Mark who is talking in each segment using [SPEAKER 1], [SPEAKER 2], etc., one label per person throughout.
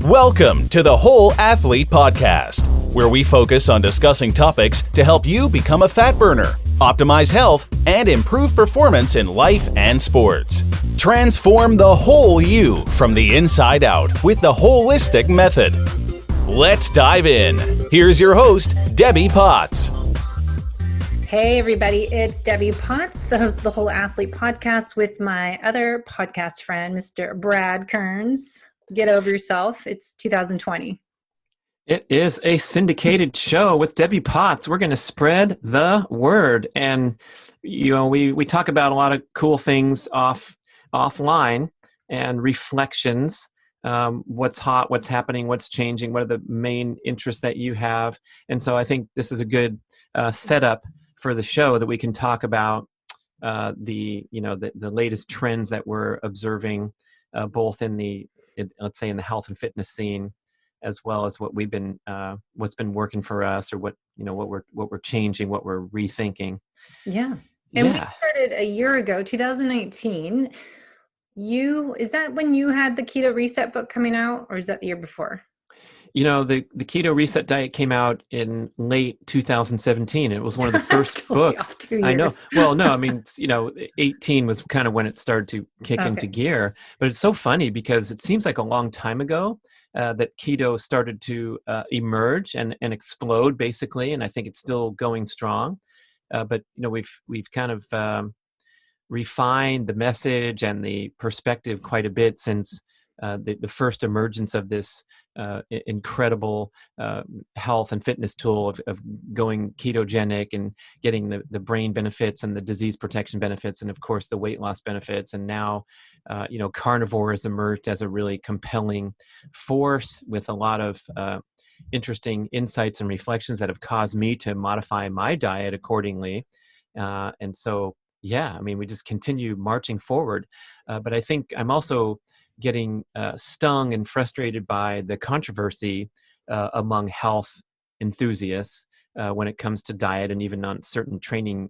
[SPEAKER 1] Welcome to the Whole Athlete Podcast, where we focus on discussing topics to help you become a fat burner, optimize health, and improve performance in life and sports. Transform the whole you from the inside out with the holistic method. Let's dive in. Here's your host, Debbie Potts.
[SPEAKER 2] Hey everybody, it's Debbie Potts, the host of the Whole Athlete Podcast with my other podcast friend, Mr. Brad Kearns. Get over yourself. It's 2020.
[SPEAKER 3] It is a syndicated show with Debbie Potts. We're going to spread the word. And, you know, we talk about a lot of cool things offline and reflections. What's hot, what's happening, what's changing, what are the main interests that you have. And so I think this is a good setup for the show that we can talk about the latest trends that we're observing both in let's say in the health and fitness scene, as well as what we've been, what's been working for us, or what we're changing, what we're rethinking.
[SPEAKER 2] Yeah. And we started a year ago, 2019. Is that when you had the Keto Reset book coming out, or is that the year before?
[SPEAKER 3] You know, the Keto Reset Diet came out in late 2017. It was one of the first books. I know. Well, no, I mean, 18 was kind of when it started to kick into gear. But it's so funny because it seems like a long time ago that keto started to emerge and explode, basically. And I think it's still going strong. But we've kind of refined the message and the perspective quite a bit since the first emergence of this incredible health and fitness tool of going ketogenic and getting the brain benefits and the disease protection benefits, and of course the weight loss benefits. And now, Carnivore has emerged as a really compelling force with a lot of interesting insights and reflections that have caused me to modify my diet accordingly. And so, yeah, I mean, we just continue marching forward. But I think I'm also getting stung and frustrated by the controversy among health enthusiasts when it comes to diet, and even on certain training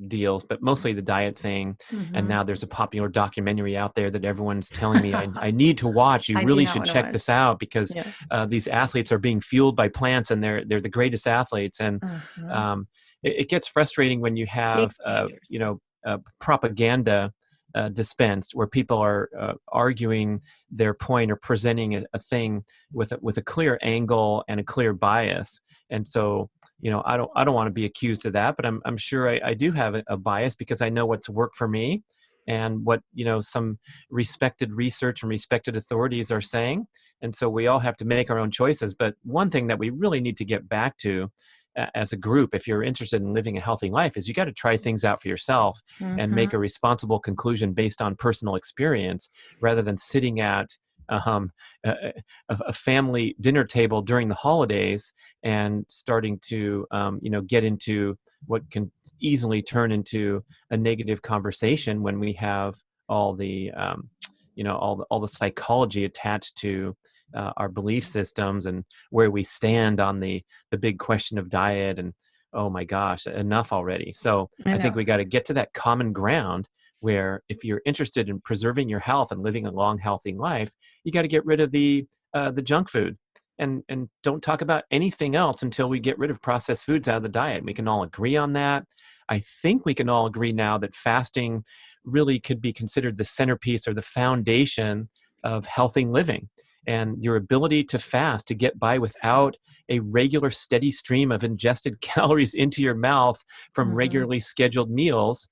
[SPEAKER 3] deals, but mostly the diet thing. Mm-hmm. And now there's a popular documentary out there that everyone's telling me I need to watch. You really should check this out because these athletes are being fueled by plants, and they're the greatest athletes. And it gets frustrating when you have propaganda dispensed, where people are arguing their point or presenting a thing with a clear angle and a clear bias. And so, I don't want to be accused of that, but I'm sure I do have a bias because I know what's worked for me and what some respected research and respected authorities are saying. And so we all have to make our own choices. But one thing that we really need to get back to as a group, if you're interested in living a healthy life, is you got to try things out for yourself and make a responsible conclusion based on personal experience, rather than sitting at a family dinner table during the holidays and starting to get into what can easily turn into a negative conversation when we have all the all the psychology attached to our belief systems and where we stand on the big question of diet. And oh my gosh, enough already. So I think we got to get to that common ground where if you're interested in preserving your health and living a long, healthy life, you got to get rid of the junk food and don't talk about anything else until we get rid of processed foods out of the diet. We can all agree on that. I think we can all agree now that fasting really could be considered the centerpiece or the foundation of healthy living. And your ability to fast, to get by without a regular steady stream of ingested calories into your mouth from regularly scheduled meals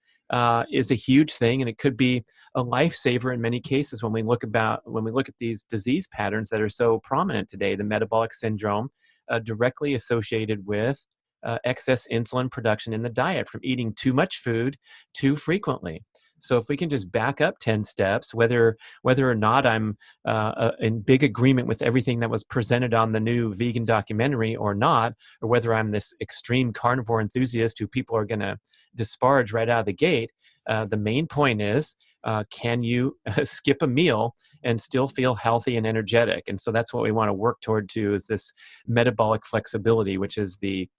[SPEAKER 3] is a huge thing. And it could be a lifesaver in many cases when we look at these disease patterns that are so prominent today. The metabolic syndrome directly associated with excess insulin production in the diet from eating too much food too frequently. So if we can just back up 10 steps, whether or not I'm in big agreement with everything that was presented on the new vegan documentary or not, or whether I'm this extreme carnivore enthusiast who people are going to disparage right out of the gate, the main point is, can you skip a meal and still feel healthy and energetic? And so that's what we want to work toward too, is this metabolic flexibility, which is the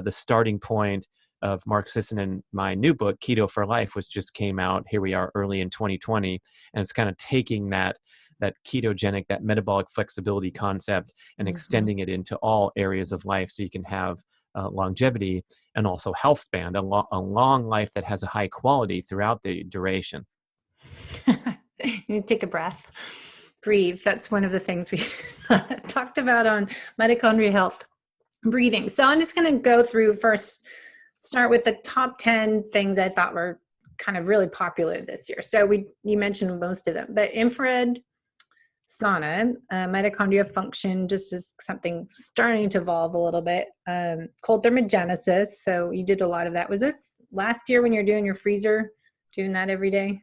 [SPEAKER 3] starting point of Mark Sisson and my new book, Keto for Life, which just came out. Here we are early in 2020. And it's kind of taking that that ketogenic, that metabolic flexibility concept, and extending it into all areas of life so you can have longevity and also health span, a long life that has a high quality throughout the duration.
[SPEAKER 2] You take a breath, breathe. That's one of the things we talked about on mitochondria health, breathing. So I'm just going to go through first, start with the top 10 things I thought were kind of really popular this year. So you mentioned most of them, but infrared sauna, mitochondria function, just is something starting to evolve a little bit. Cold thermogenesis. So you did a lot of that. Was this last year when you're doing your freezer, doing that every day?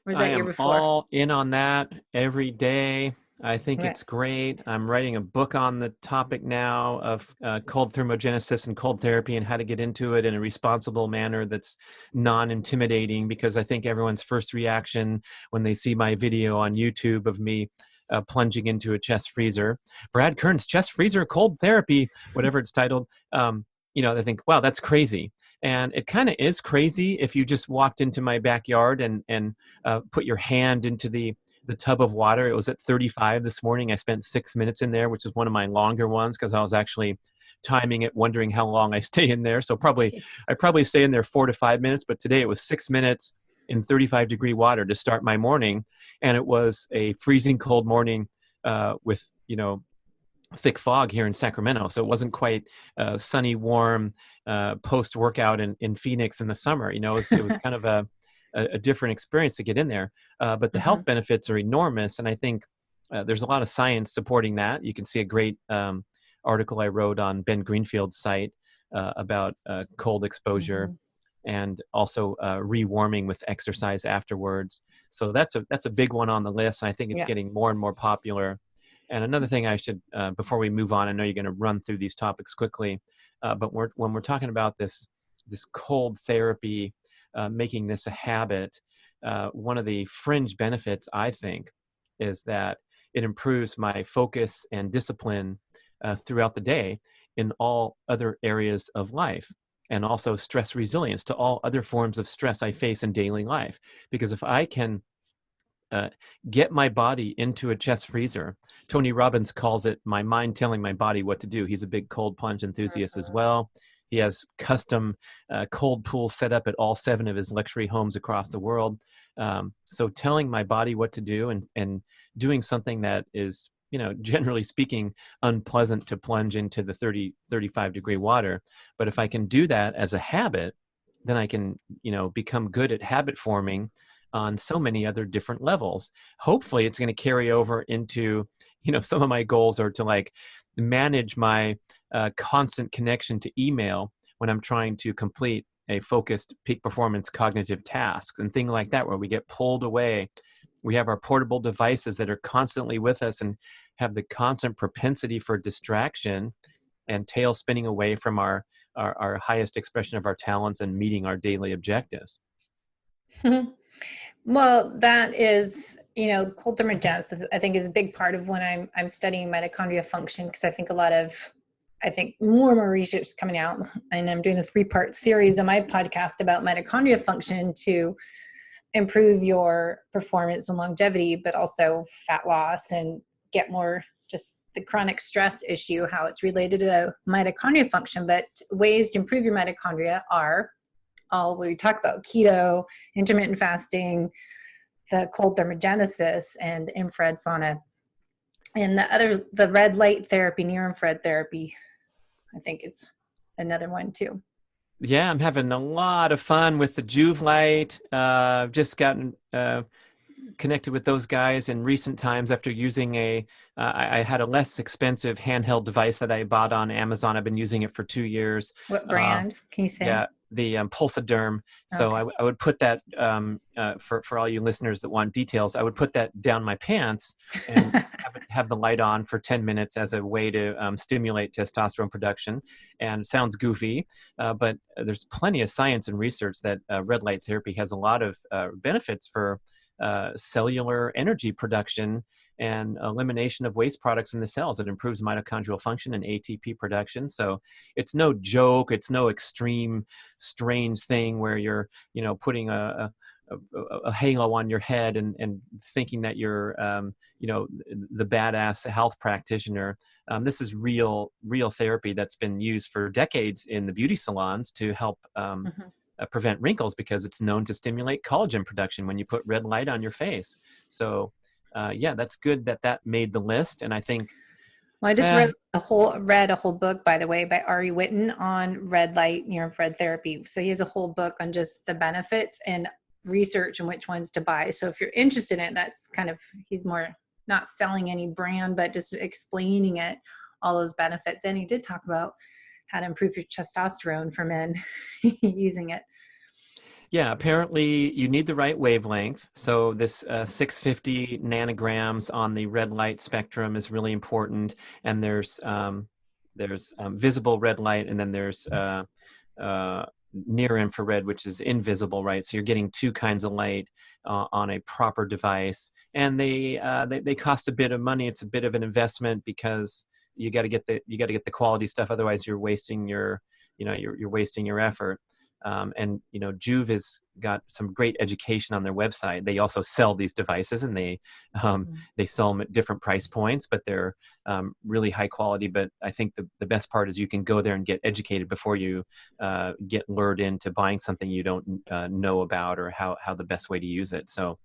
[SPEAKER 2] Or was that year before?
[SPEAKER 3] I am all in on that every day. I think it's great. I'm writing a book on the topic now of cold thermogenesis and cold therapy and how to get into it in a responsible manner that's non-intimidating, because I think everyone's first reaction when they see my video on YouTube of me plunging into a chest freezer, Brad Kearns, chest freezer, cold therapy, whatever it's titled, they think, wow, that's crazy. And it kind of is crazy if you just walked into my backyard and put your hand into the tub of water. It was at 35 this morning. I spent 6 minutes in there, which is one of my longer ones because I was actually timing it, wondering how long I stay in there. So I probably stay in there 4 to 5 minutes, but today it was 6 minutes in 35-degree water to start my morning. And it was a freezing cold morning with, thick fog here in Sacramento. So it wasn't quite sunny, warm post-workout in Phoenix in the summer. It was kind of a different experience to get in there. But the health benefits are enormous. And I think there's a lot of science supporting that. You can see a great article I wrote on Ben Greenfield's site about cold exposure and also rewarming with exercise afterwards. So that's a big one on the list. And I think it's getting more and more popular. And another thing I should, before we move on, I know you're going to run through these topics quickly, but when we're talking about this cold therapy, making this a habit, one of the fringe benefits, I think, is that it improves my focus and discipline throughout the day in all other areas of life, and also stress resilience to all other forms of stress I face in daily life. Because if I can get my body into a chest freezer. Tony Robbins calls it my mind telling my body what to do. He's a big cold plunge enthusiast as well. He has custom cold pools set up at all 7 of his luxury homes across the world. So telling my body what to do and doing something that is, generally speaking, unpleasant to plunge into the 35-degree water. But if I can do that as a habit, then I can, become good at habit forming on so many other different levels. Hopefully it's going to carry over into, some of my goals are to manage my constant connection to email when I'm trying to complete a focused peak performance cognitive task and things like that, where we get pulled away. We have our portable devices that are constantly with us and have the constant propensity for distraction and tail spinning away from our highest expression of our talents and meeting our daily objectives.
[SPEAKER 2] Well, that is, cold thermogenesis, I think, is a big part of when I'm studying mitochondria function, because I think more and more research is coming out, and I'm doing a 3-part series on my podcast about mitochondria function to improve your performance and longevity, but also fat loss and get more just the chronic stress issue, how it's related to mitochondria function. But ways to improve your mitochondria are all we talk about: keto, intermittent fasting, the cold thermogenesis, and infrared sauna. And the red light therapy, near infrared therapy, I think it's another one too.
[SPEAKER 3] Yeah, I'm having a lot of fun with the Juve light. Just gotten connected with those guys in recent times after using I had a less expensive handheld device that I bought on Amazon. I've been using it for 2 years.
[SPEAKER 2] What brand? Can you say?
[SPEAKER 3] Yeah, the Pulsaderm. So okay. I would put that, for all you listeners that want details, I would put that down my pants and have the light on for 10 minutes as a way to stimulate testosterone production. And it sounds goofy, but there's plenty of science and research that red light therapy has a lot of benefits for cellular energy production and elimination of waste products in the cells. It improves mitochondrial function and ATP production. So it's no joke. It's no extreme, strange thing where you're, putting a halo on your head and thinking that you're, the badass health practitioner. This is real therapy that's been used for decades in the beauty salons to help prevent wrinkles, because it's known to stimulate collagen production when you put red light on your face. So that's good that made the list. And I think,
[SPEAKER 2] well, I just read a whole book, by the way, by Ari Whitten on red light, near-infrared therapy. So he has a whole book on just the benefits and research and which ones to buy. So if you're interested in it, that's kind of, he's more not selling any brand, but just explaining it, all those benefits. And he did talk about how to improve your testosterone for men using it.
[SPEAKER 3] Yeah, apparently you need the right wavelength. So this 650 nanograms on the red light spectrum is really important. And there's visible red light, and then there's near infrared, which is invisible, right? So you're getting two kinds of light on a proper device, and they cost a bit of money. It's a bit of an investment because you got to get the quality stuff. Otherwise, you're wasting your effort. And Juve has got some great education on their website. They also sell these devices, and they sell them at different price points, but they're really high quality. But I think the best part is you can go there and get educated before you get lured into buying something you don't know about, or how the best way to use it. So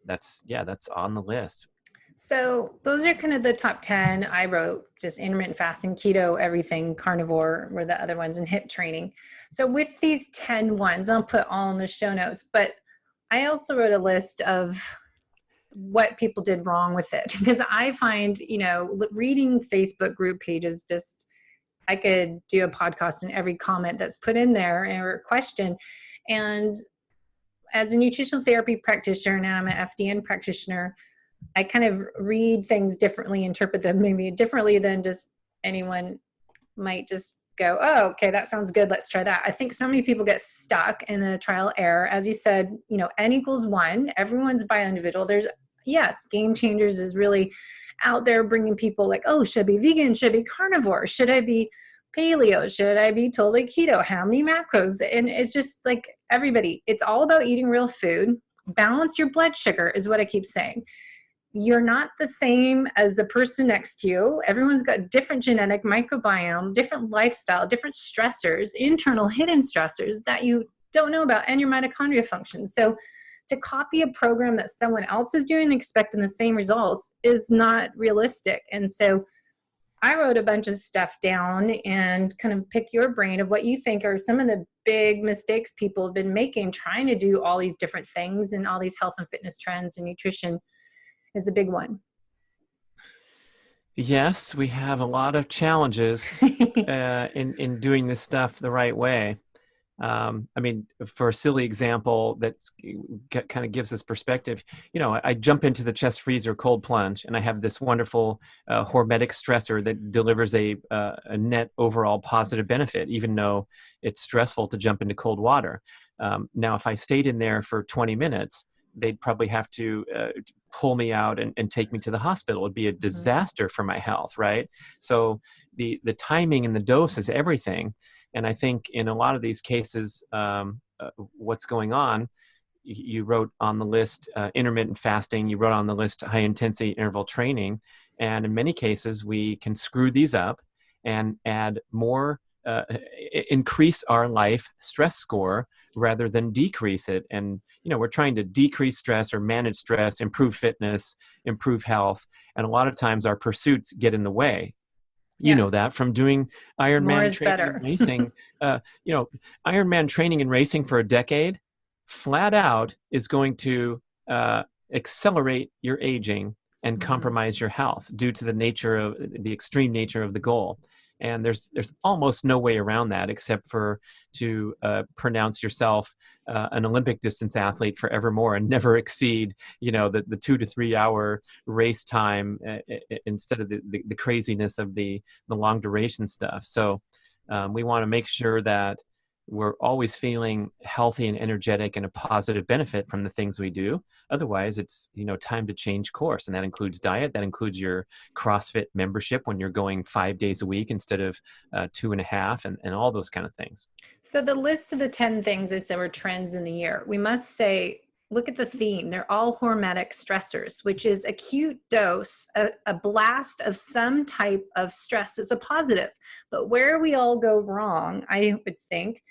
[SPEAKER 3] that's on the list.
[SPEAKER 2] So those are kind of the top 10. I wrote just intermittent fasting, keto, everything, carnivore were the other ones, and HIIT training. So with these 10 ones, I'll put all in the show notes, but I also wrote a list of what people did wrong with it, because I find, reading Facebook group pages, just, I could do a podcast and every comment that's put in there or question. And as a nutritional therapy practitioner, now I'm an FDN practitioner, I kind of read things differently, interpret them maybe differently than just anyone might just go, oh, okay, that sounds good, let's try that. I think so many people get stuck in the trial error. As you said, N equals 1, everyone's bioindividual. There's, yes, Game Changers is really out there bringing people like, oh, should I be vegan? Should I be carnivore? Should I be paleo? Should I be totally keto? How many macros? And it's just like everybody, it's all about eating real food. Balance your blood sugar is what I keep saying. You're not the same as the person next to you. Everyone's got different genetic microbiome, different lifestyle, different stressors, internal hidden stressors that you don't know about, and your mitochondria function. So to copy a program that someone else is doing and expecting the same results is not realistic. And so I wrote a bunch of stuff down and kind of pick your brain of what you think are some of the big mistakes people have been making trying to do all these different things, and all these health and fitness trends, and nutrition is a big one.
[SPEAKER 3] Yes, we have a lot of challenges in doing this stuff the right way. For a silly example that kind of gives us perspective, I jump into the chest freezer cold plunge, and I have this wonderful hormetic stressor that delivers a net overall positive benefit, even though it's stressful to jump into cold water. Now, if I stayed in there for 20 minutes, they'd probably have to pull me out and take me to the hospital. It would be a disaster for my health, right? So the timing and the dose is everything. And I think in a lot of these cases, what's going on, you wrote on the list intermittent fasting, you wrote on the list high intensity interval training. And in many cases, we can screw these up and add more, increase our life stress score rather than decrease it. And, we're trying to decrease stress or manage stress, improve fitness, improve health. And a lot of times our pursuits get in the way. You know that from doing Ironman training and racing. Ironman training and racing for a decade, flat out, is going to accelerate your aging and compromise your health due to the extreme nature of the goal. And there's almost no way around that except for to pronounce yourself an Olympic distance athlete forevermore and never exceed, the 2 to 3 hour race time instead of the craziness of the long duration stuff. So we want to make sure that we're always feeling healthy and energetic and a positive benefit from the things we do. Otherwise, it's, time to change course. And that includes diet. That includes your CrossFit membership when you're going 5 days a week instead of 2.5, and all those kind of things.
[SPEAKER 2] So the list of the 10 things I said were trends in the year. We must say, look at the theme. They're all hormetic stressors, which is acute dose, a blast of some type of stress is a positive. But where we all go wrong, I would think,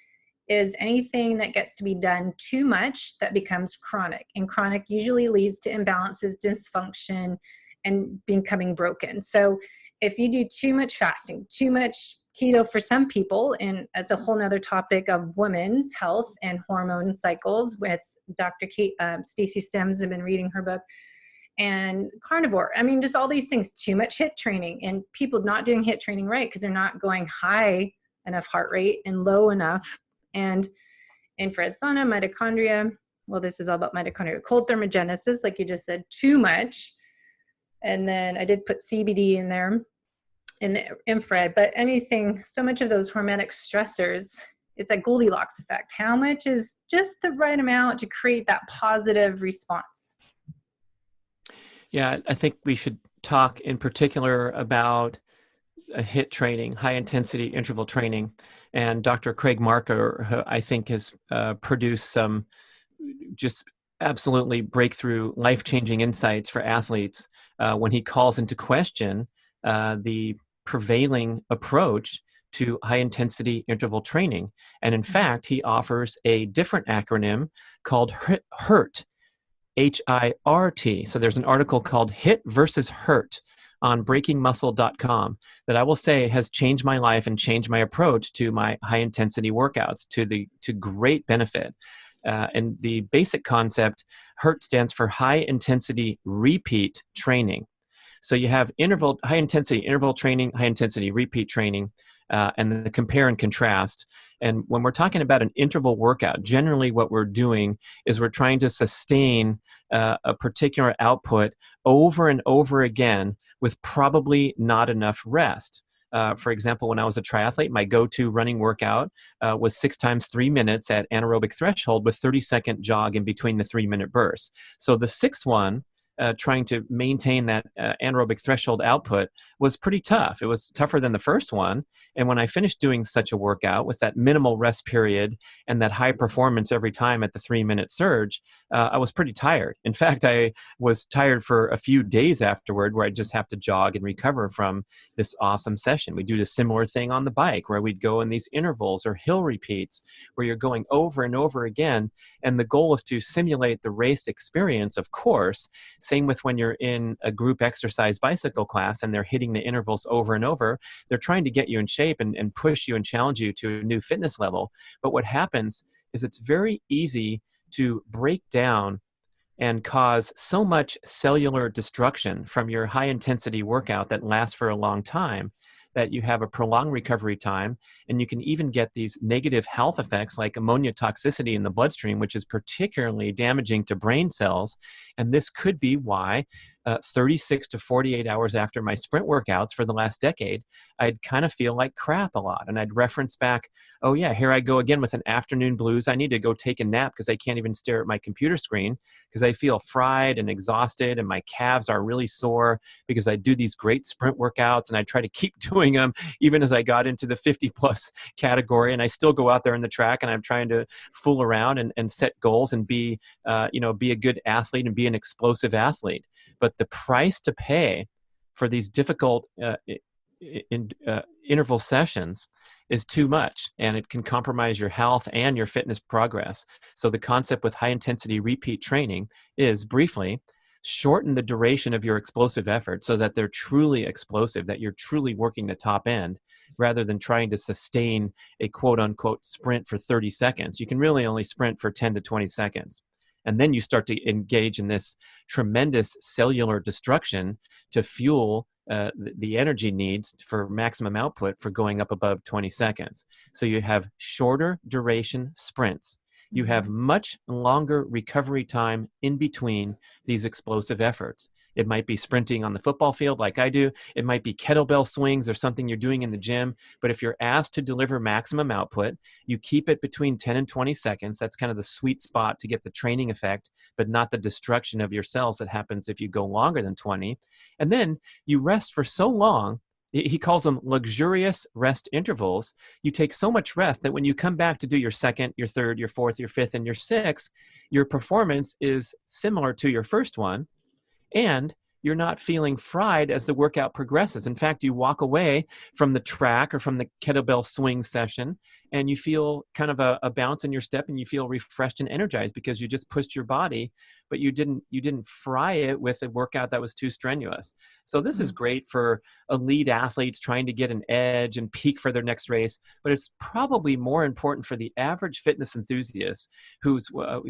[SPEAKER 2] is anything that gets to be done too much that becomes chronic. And chronic usually leads to imbalances, dysfunction, and becoming broken. So if you do too much fasting, too much keto for some people, and as a whole nother topic of women's health and hormone cycles with Dr. Stacey Stims, I've been reading her book, and carnivore. I mean, just all these things, too much HIIT training, and people not doing HIIT training right because they're not going high enough heart rate and low enough. And infrared sauna, mitochondria, well, this is all about mitochondria, cold thermogenesis, like you just said, too much. And then I did put CBD in there in the infrared, but anything, so much of those hormetic stressors, it's a Goldilocks effect. How much is just the right amount to create that positive response?
[SPEAKER 3] Yeah, I think we should talk in particular about HIIT training, high intensity interval training. And Dr. Craig Marker, I think, has produced some just absolutely breakthrough, life-changing insights for athletes when he calls into question the prevailing approach to high-intensity interval training. And in fact, he offers a different acronym called HIIT, HIRT. So there's an article called HIIT versus HIRT on breakingmuscle.com that I will say has changed my life and changed my approach to my high-intensity workouts to great benefit. And the basic concept, HIRT stands for high-intensity repeat training. So you have high-intensity interval training, high-intensity repeat training, and then the compare and contrast. And when we're talking about an interval workout, generally what we're doing is we're trying to sustain a particular output over and over again with probably not enough rest. For example, when I was a triathlete, my go-to running workout was 6 times 3 minutes at anaerobic threshold with 30-second jog in between the 3-minute bursts. So the sixth one, trying to maintain that anaerobic threshold output was pretty tough. It was tougher than the first one. And when I finished doing such a workout with that minimal rest period and that high performance every time at the 3-minute surge, I was pretty tired. In fact, I was tired for a few days afterward where I just have to jog and recover from this awesome session. We do the similar thing on the bike where we'd go in these intervals or hill repeats where you're going over and over again. And the goal is to simulate the race experience, of course. Same with when you're in a group exercise bicycle class and they're hitting the intervals over and over. They're trying to get you in shape and push you and challenge you to a new fitness level. But what happens is it's very easy to break down and cause so much cellular destruction from your high intensity workout that lasts for a long time that you have a prolonged recovery time, and you can even get these negative health effects like ammonia toxicity in the bloodstream, which is particularly damaging to brain cells. And this could be why 36 to 48 hours after my sprint workouts for the last decade, I'd kind of feel like crap a lot. And I'd reference back, oh yeah, here I go again with an afternoon blues. I need to go take a nap because I can't even stare at my computer screen because I feel fried and exhausted and my calves are really sore because I do these great sprint workouts and I try to keep doing them even as I got into the 50 plus category. And I still go out there in the track and I'm trying to fool around and set goals and be a good athlete and be an explosive athlete. But the price to pay for these difficult interval sessions is too much, and it can compromise your health and your fitness progress. So the concept with high intensity repeat training is, briefly, shorten the duration of your explosive effort so that they're truly explosive, that you're truly working the top end, rather than trying to sustain a quote unquote sprint for 30 seconds. You can really only sprint for 10 to 20 seconds. And then you start to engage in this tremendous cellular destruction to fuel the energy needs for maximum output for going up above 20 seconds. So you have shorter duration sprints. You have much longer recovery time in between these explosive efforts. It might be sprinting on the football field like I do. It might be kettlebell swings or something you're doing in the gym. But if you're asked to deliver maximum output, you keep it between 10 and 20 seconds. That's kind of the sweet spot to get the training effect, but not the destruction of your cells that happens if you go longer than 20. And then you rest for so long. He calls them luxurious rest intervals. You take so much rest that when you come back to do your second, your third, your fourth, your fifth, and your sixth, your performance is similar to your first one. And you're not feeling fried as the workout progresses. In fact, you walk away from the track or from the kettlebell swing session and you feel kind of a bounce in your step and you feel refreshed and energized because you just pushed your body, but you didn't fry it with a workout that was too strenuous. So this is great for elite athletes trying to get an edge and peak for their next race, but it's probably more important for the average fitness enthusiast who's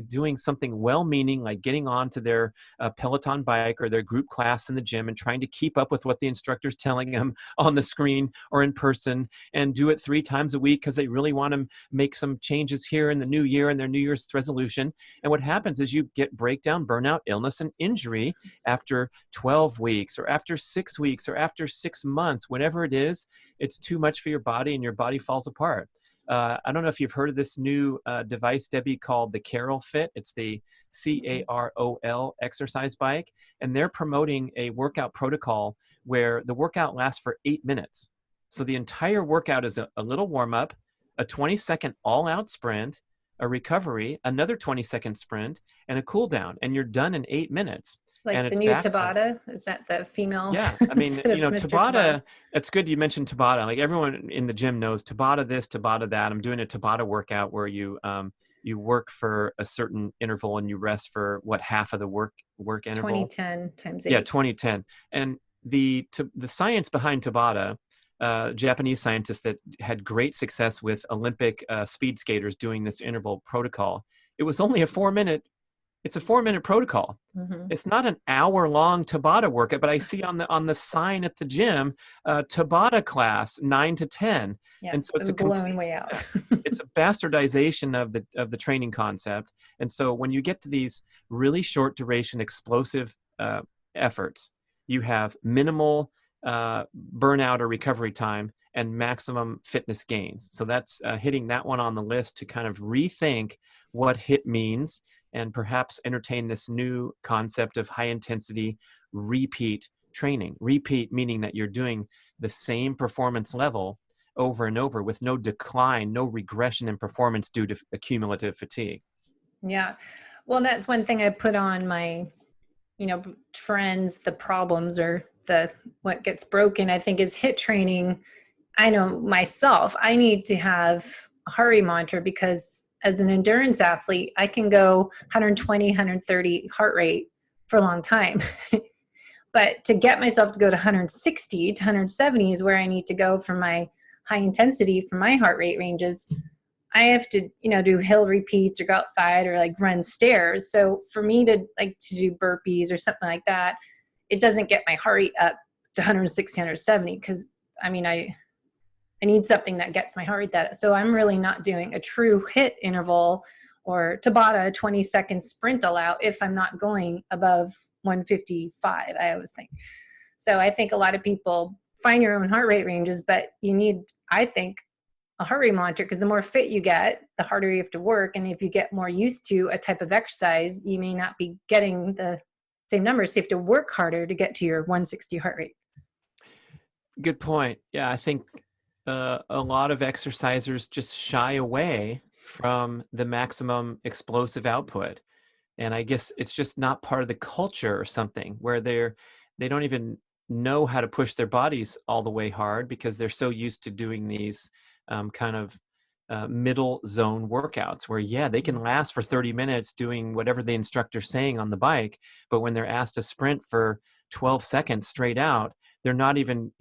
[SPEAKER 3] doing something well-meaning, like getting onto their Peloton bike or their group class in the gym and trying to keep up with what the instructor's telling them on the screen or in person and do it 3 times a week because they really want to make some changes here in the new year and their New Year's resolution. And what happens is you get breakdown, burnout, illness, and injury after 12 weeks or after 6 weeks or after 6 months. Whatever it is, it's too much for your body and your body falls apart. I don't know if you've heard of this new device, Debbie, called the Carol Fit. It's the CAROL exercise bike. And they're promoting a workout protocol where the workout lasts for 8 minutes. So the entire workout is a little warm-up, a 20-second all-out sprint, a recovery, another 20-second sprint, and a cool down. And you're done in 8 minutes.
[SPEAKER 2] Like
[SPEAKER 3] and
[SPEAKER 2] the new Tabata? Is that the female?
[SPEAKER 3] Yeah. I mean,
[SPEAKER 2] Mr.
[SPEAKER 3] Tabata, it's good you mentioned Tabata. Like everyone in the gym knows Tabata this, Tabata that. I'm doing a Tabata workout where you work for a certain interval and you rest for half of the work interval.
[SPEAKER 2] 20-10 times 8.
[SPEAKER 3] Yeah, 20-10. And the science behind Tabata, Japanese scientists that had great success with Olympic speed skaters doing this interval protocol. It was only a 4-minute. It's a 4-minute protocol. Mm-hmm. It's not an hour-long Tabata workout, but I see on the sign at the gym, Tabata class 9 to 10.
[SPEAKER 2] Yeah,
[SPEAKER 3] and so it's
[SPEAKER 2] blown way out.
[SPEAKER 3] It's a bastardization of the training concept. And so when you get to these really short duration explosive efforts, you have minimal burnout or recovery time and maximum fitness gains. So that's hitting that one on the list to kind of rethink what HIIT means and perhaps entertain this new concept of high intensity repeat training. Repeat meaning that you're doing the same performance level over and over with no decline, no regression in performance due to accumulative fatigue.
[SPEAKER 2] Yeah. Well, that's one thing I put on my, trends, the problems or what gets broken, I think, is HIIT training. I know myself, I need to have a heart rate monitor because as an endurance athlete, I can go 120, 130 heart rate for a long time. But to get myself to go to 160 to 170 is where I need to go for my high intensity, for my heart rate ranges. I have to, do hill repeats or go outside or like run stairs. So for me to do burpees or something like that, it doesn't get my heart rate up to 160, 170 because I need something that gets my heart rate that. So I'm really not doing a true HIIT interval or Tabata 20-second sprint all out if I'm not going above 155, I always think. So I think a lot of people find your own heart rate ranges, but you need, I think, a heart rate monitor because the more fit you get, the harder you have to work. And if you get more used to a type of exercise, you may not be getting the same numbers. So you have to work harder to get to your 160 heart rate.
[SPEAKER 3] Good point. Yeah, I think a lot of exercisers just shy away from the maximum explosive output. And I guess it's just not part of the culture or something where they don't even know how to push their bodies all the way hard because they're so used to doing these kind of middle zone workouts where, they can last for 30 minutes doing whatever the instructor's saying on the bike. But when they're asked to sprint for 12 seconds straight out, they're not even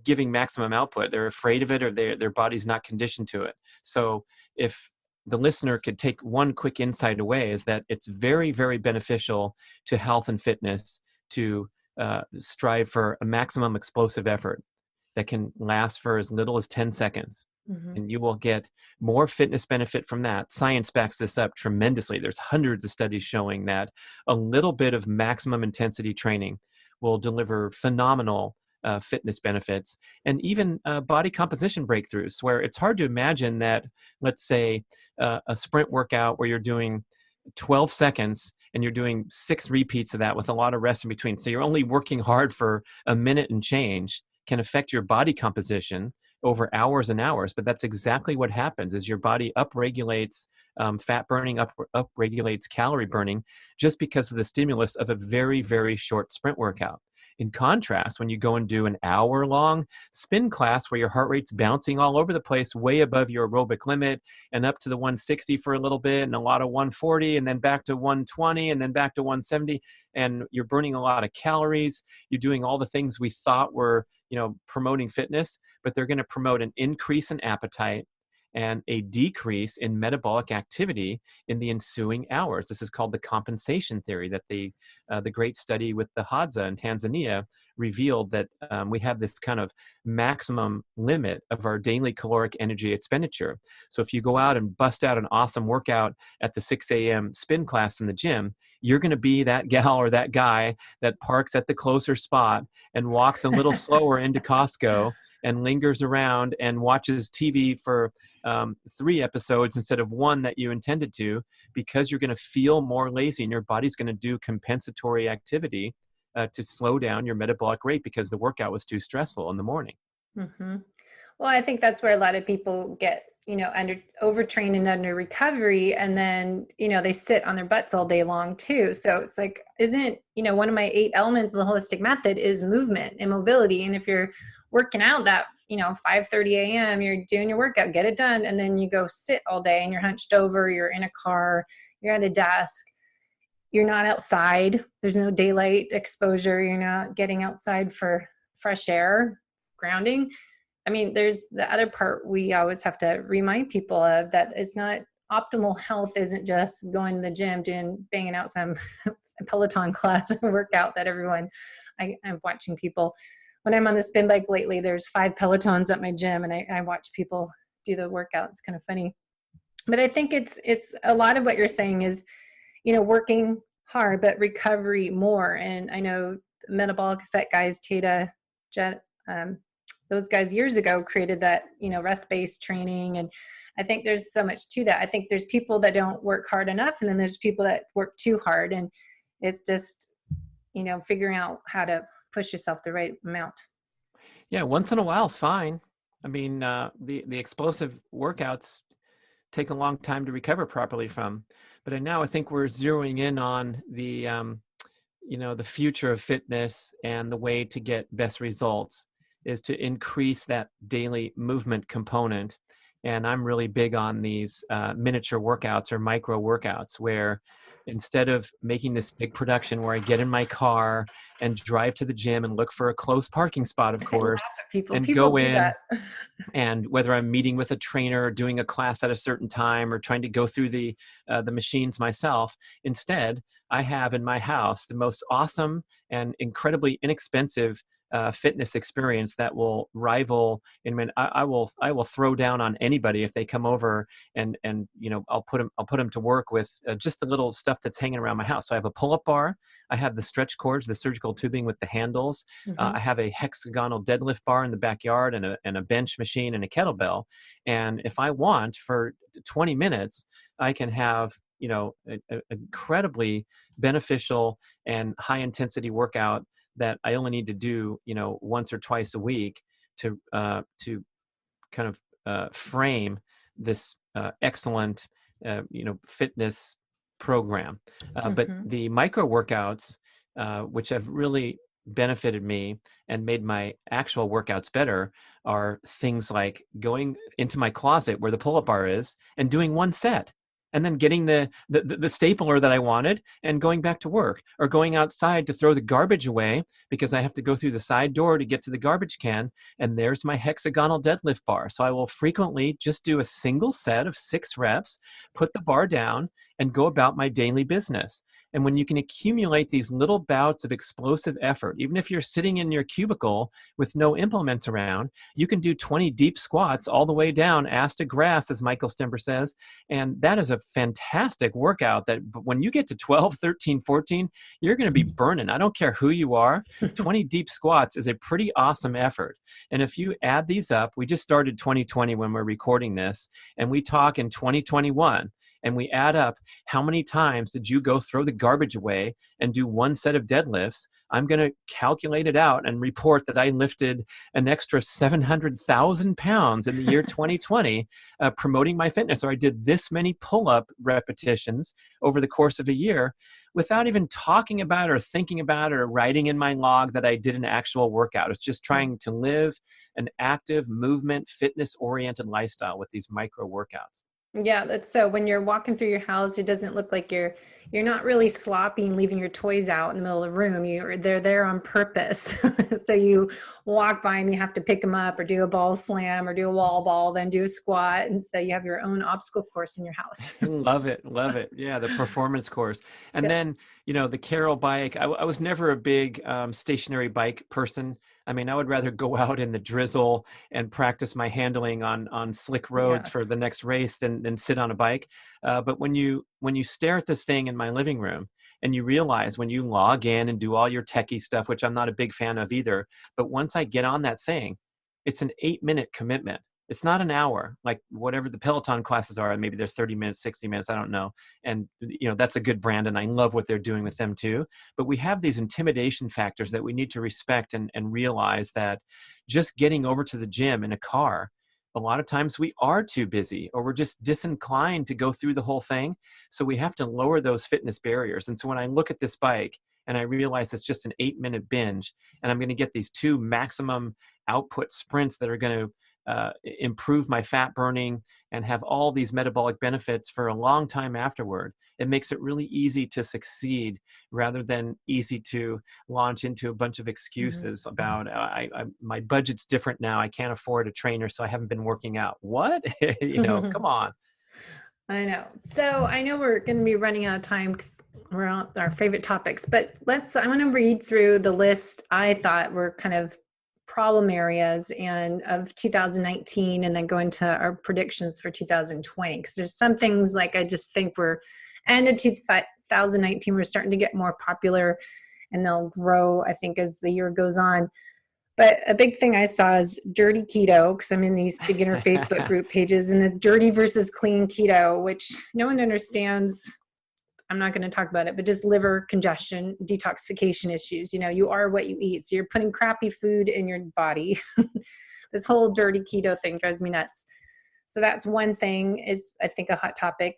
[SPEAKER 3] giving maximum output. They're afraid of it or their body's not conditioned to it. So if the listener could take one quick insight away is that it's very, very beneficial to health and fitness to strive for a maximum explosive effort that can last for as little as 10 seconds.
[SPEAKER 2] Mhm.
[SPEAKER 3] And you will get more fitness benefit from that. Science backs this up tremendously. There's hundreds of studies showing that a little bit of maximum intensity training will deliver phenomenal fitness benefits, and even body composition breakthroughs, where it's hard to imagine that, let's say, a sprint workout where you're doing 12 seconds and you're doing 6 repeats of that with a lot of rest in between. So you're only working hard for a minute and change, can affect your body composition over hours and hours. But that's exactly what happens is your body upregulates fat burning, upregulates calorie burning, just because of the stimulus of a very, very short sprint workout. In contrast, when you go and do an hour-long spin class where your heart rate's bouncing all over the place, way above your aerobic limit, and up to the 160 for a little bit, and a lot of 140, and then back to 120, and then back to 170, and you're burning a lot of calories, you're doing all the things we thought were, promoting fitness, but they're going to promote an increase in appetite and a decrease in metabolic activity in the ensuing hours. This is called the compensation theory, that the great study with the Hadza in Tanzania revealed that we have this kind of maximum limit of our daily caloric energy expenditure. So if you go out and bust out an awesome workout at the 6 a.m. spin class in the gym, you're going to be that gal or that guy that parks at the closer spot and walks a little slower into Costco and lingers around and watches TV for 3 episodes instead of 1 that you intended to, because you're going to feel more lazy and your body's going to do compensatory activity to slow down your metabolic rate because the workout was too stressful in the morning.
[SPEAKER 2] Mm-hmm. Well, I think that's where a lot of people get, overtrained and under recovery, and then, they sit on their butts all day long too. So it's like, one of my 8 elements of the holistic method is movement and mobility. And if you're working out that, 5:30 a.m., you're doing your workout, get it done. And then you go sit all day and you're hunched over, you're in a car, you're at a desk, you're not outside. There's no daylight exposure. You're not getting outside for fresh air, grounding. I mean, there's the other part we always have to remind people of, that it's not optimal health isn't just going to the gym, banging out some Peloton class or workout that I'm watching people. When I'm on the spin bike lately, there's 5 Pelotons at my gym, and I watch people do the workout. It's kind of funny. But I think it's a lot of what you're saying is, working hard, but recovery more. And I know metabolic effect guys, Theta, those guys years ago created that, rest-based training. And I think there's so much to that. I think there's people that don't work hard enough, and then there's people that work too hard. And it's just, figuring out how to push yourself the right amount.
[SPEAKER 3] Yeah, once in a while is fine. I mean, the explosive workouts take a long time to recover properly from. But now I think we're zeroing in on the, the future of fitness, and the way to get best results is to increase that daily movement component. And I'm really big on these miniature workouts or micro workouts, where instead of making this big production where I get in my car and drive to the gym and look for a close parking spot, of course, and go in, and whether I'm meeting with a trainer or doing a class at a certain time or trying to go through the machines myself, instead, I have in my house the most awesome and incredibly inexpensive fitness experience that will rival. I will throw down on anybody if they come over, and I'll put them to work with just the little stuff that's hanging around my house. So I have a pull-up bar, I have the stretch cords, the surgical tubing with the handles, I have a hexagonal deadlift bar in the backyard, and a bench machine and a kettlebell. And if I want, for 20 minutes, I can have an incredibly beneficial and high intensity workout that I only need to do, once or twice a week to kind of frame this excellent, fitness program. But the micro workouts, which have really benefited me and made my actual workouts better, are things like going into my closet where the pull-up bar is and doing 1 set, and then getting the stapler that I wanted and going back to work, or going outside to throw the garbage away because I have to go through the side door to get to the garbage can, and there's my hexagonal deadlift bar. So I will frequently just do a single set of 6 reps, put the bar down, and go about my daily business. And when you can accumulate these little bouts of explosive effort, even if you're sitting in your cubicle with no implements around, you can do 20 deep squats all the way down, ass to grass, as Michael Stember says. And that is a fantastic workout that when you get to 12, 13, 14, you're going to be burning. I don't care who you are. 20 deep squats is a pretty awesome effort. And if you add these up, we just started 2020 when we're recording this, and we talk in 2021, and we add up how many times did you go throw the garbage away and do one set of deadlifts. I'm going to calculate it out and report that I lifted an extra 700,000 pounds in the year 2020 promoting my fitness, or I did this many pull-up repetitions over the course of a year without even talking about or thinking about or writing in my log that I did an actual workout. It's just trying to live an active, movement, fitness-oriented lifestyle with these micro workouts.
[SPEAKER 2] Yeah, that's so when you're walking through your house, it doesn't look like you're not really sloppy and leaving your toys out in the middle of the room. They're there on purpose. So you walk by and you have to pick them up or do a ball slam or do a wall ball, then do a squat. And so you have your own obstacle course in your house.
[SPEAKER 3] Love it. Love it. Yeah. The performance course. And
[SPEAKER 2] Yeah.
[SPEAKER 3] then, the Carol bike, I was never a big stationary bike person. I mean, I would rather go out in the drizzle and practice my handling on slick roads
[SPEAKER 2] Yes.
[SPEAKER 3] for the next race than sit on a bike. But when you stare at this thing in my living room and you realize when you log in and do all your techie stuff, which I'm not a big fan of either, but once I get on that thing, it's an 8-minute commitment. It's not an hour, like whatever the Peloton classes are. Maybe they're 30 minutes, 60 minutes. I don't know. And, that's a good brand. And I love what they're doing with them too. But we have these intimidation factors that we need to respect and realize that just getting over to the gym in a car, a lot of times we are too busy or we're just disinclined to go through the whole thing. So we have to lower those fitness barriers. And so when I look at this bike and I realize it's just an 8-minute binge and I'm going to get these 2 maximum output sprints that are going to improve my fat burning and have all these metabolic benefits for a long time afterward, it makes it really easy to succeed rather than easy to launch into a bunch of excuses about my budget's different now. I can't afford a trainer, so I haven't been working out. What? Come on.
[SPEAKER 2] I know. So I know we're going to be running out of time because we're on our favorite topics, but I want to read through the list I thought were kind of problem areas and of 2019 and then go into our predictions for 2020. Because there's some things like I just think we're end of 2019, we're starting to get more popular and they'll grow, I think, as the year goes on. But a big thing I saw is dirty keto, because I'm in these beginner Facebook group pages, and this dirty versus clean keto, which no one understands. I'm not going to talk about it, but just liver congestion, detoxification issues. You are what you eat. So you're putting crappy food in your body. This whole dirty keto thing drives me nuts. So that's one thing is, I think, a hot topic.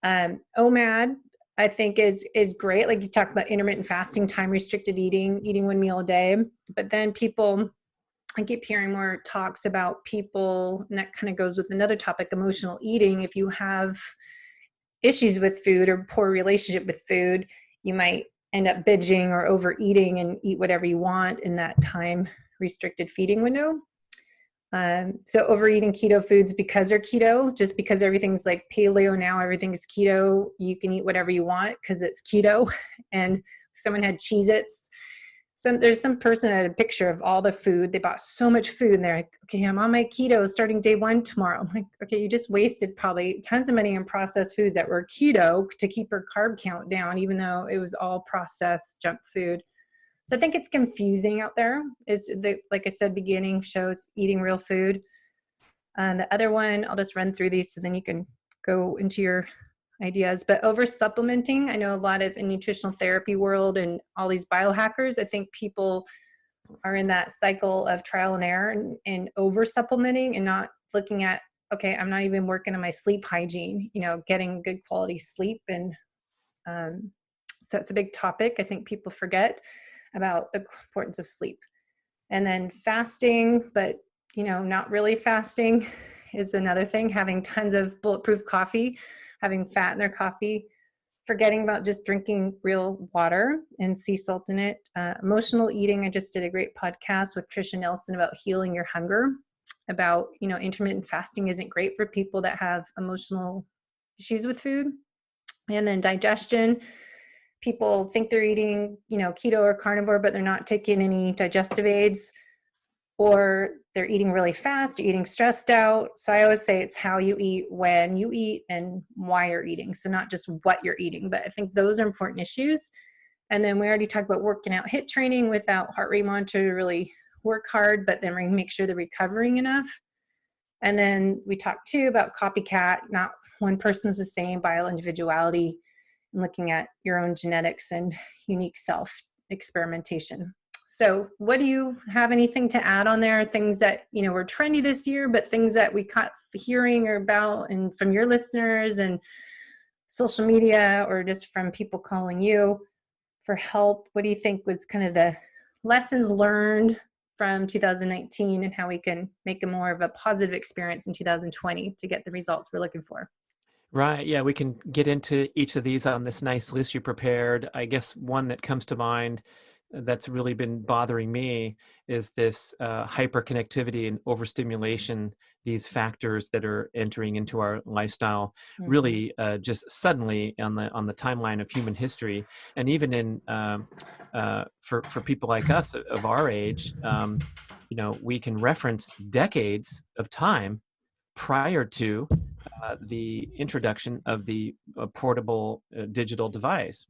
[SPEAKER 2] OMAD, I think is great. Like you talk about intermittent fasting, time restricted eating 1 meal a day. But then I keep hearing more talks about people, and that kind of goes with another topic, emotional eating. If you have issues with food or poor relationship with food, you might end up binging or overeating and eat whatever you want in that time restricted feeding window. So overeating keto foods because they're keto, just because everything's like paleo now, everything's keto, you can eat whatever you want because it's keto. And someone had Cheez-Its. There's some person that had a picture of all the food. They bought so much food and they're like, okay, I'm on my keto starting day 1 tomorrow. I'm like, okay, you just wasted probably tons of money on processed foods that were keto to keep your carb count down, even though it was all processed junk food. So I think it's confusing out there. Like I said, beginning shows eating real food. And the other one, I'll just run through these so then you can go into your ideas, but over supplementing, I know a lot of in nutritional therapy world and all these biohackers, I think people are in that cycle of trial and error and over supplementing and not looking at, okay, I'm not even working on my sleep hygiene, getting good quality sleep. And so it's a big topic. I think people forget about the importance of sleep. And then fasting, but not really fasting is another thing, having tons of bulletproof coffee, having fat in their coffee, forgetting about just drinking real water and sea salt in it. Emotional eating. I just did a great podcast with Trisha Nelson about healing your hunger, about, intermittent fasting isn't great for people that have emotional issues with food. And then digestion. People think they're eating, keto or carnivore, but they're not taking any digestive aids, or they're eating really fast, eating stressed out. So I always say it's how you eat, when you eat, and why you're eating. So not just what you're eating, but I think those are important issues. And then we already talked about working out HIIT training without heart rate monitor to really work hard, but then we make sure they're recovering enough. And then we talked too about copycat, not one person's the same, bioindivuality, and looking at your own genetics and unique self experimentation. So what do you have anything to add on there? Things that, were trendy this year, but things that we caught hearing about and from your listeners and social media, or just from people calling you for help? What do you think was kind of the lessons learned from 2019 and how we can make a more of a positive experience in 2020 to get the results we're looking for?
[SPEAKER 3] Right. Yeah, we can get into each of these on this nice list you prepared. I guess one that comes to mind that's really been bothering me is this hyperconnectivity and overstimulation, these factors that are entering into our lifestyle really just suddenly on the timeline of human history. And even in for people like us of our age, we can reference decades of time prior to the introduction of the portable digital device.